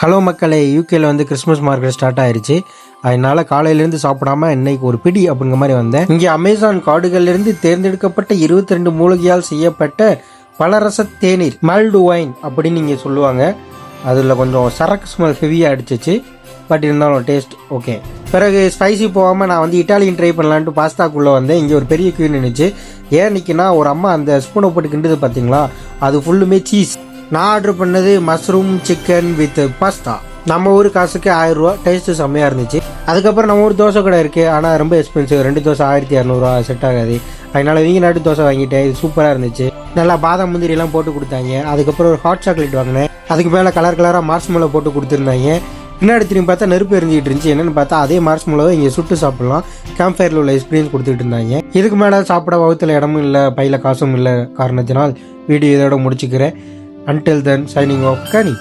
Hello மக்களே, யூகேல வந்து கிறிஸ்மஸ் மார்க்கெட் ஸ்டார்ட் ஆயிருச்சு. அதனால காலையிலேருந்து சாப்பிடாம இன்னைக்கு ஒரு பிடி அப்படிங்கிற மாதிரி வந்தேன். இங்கே அமேசான் காடுகளிலிருந்து தேர்ந்தெடுக்கப்பட்ட 22 மூலிகையால் செய்யப்பட்ட பலரச தேநீர் மல்டு வைன் அப்படின்னு நீங்கள் சொல்லுவாங்க. அதில் கொஞ்சம் சரக்கு ஸ்மெல் ஹெவியாக அடிச்சிச்சு. பட் இருந்தாலும் டேஸ்ட் ஓகே. பிறகு ஸ்பைசி போகாமல் நான் வந்து இட்டாலியன் ட்ரை பண்ணலான்ட்டு பாஸ்தாக்குள்ளே வந்தேன். இங்கே ஒரு பெரிய கியூ நின்றுச்சு. ஏன் நிற்கினா ஒரு அம்மா அந்த ஸ்பூனை போட்டு கிண்டுது பார்த்தீங்களா, அது ஃபுல்லுமே சீஸ். நான் ஆர்டர் பண்ணது மஷ்ரூம் சிக்கன் வித் பாஸ்தா. நம்ம ஊர் காசுக்கு 1000 ரூபா. டேஸ்ட்டு செம்மையாக இருந்துச்சு. அதுக்கப்புறம் நம்ம ஊர் தோசை கடை இருக்குது, ஆனால் ரொம்ப எக்ஸ்பென்சிவ். 2 தோசை 1200 செட் ஆகாது. அதனால் வீங்க நாட்டு தோசை வாங்கிட்டேன். இது சூப்பராக இருந்துச்சு. நல்லா பாதாம் முந்திரியெல்லாம் போட்டு கொடுத்தாங்க. அதுக்கப்புறம் ஒரு ஹாட் சாக்லேட் வாங்கினேன். அதுக்கு மேலே கலராக மார்ஷ்மெலோ போட்டு கொடுத்துருந்தாங்க. பின்னாடி திரும்பி பார்த்தா நெருப்பு எரிஞ்சிட்டு இருந்துச்சு. என்னென்னு பார்த்தா அதே மார்ஷ்மெலோவை இங்கே சுட்டு சாப்பிட்லாம். கேம்ப் ஃபயரில் உள்ள எக்ஸ்பீரியன்ஸ் கொடுத்துட்டு இருந்தாங்க. இதுக்கு மேலே சாப்பிட வகுத்தில் இடமும் இல்லை, பையில் காசும் இல்லை காரணத்தினால் வீடியோ இதோட முடிச்சுக்கிறேன். Until then, signing off, Kani.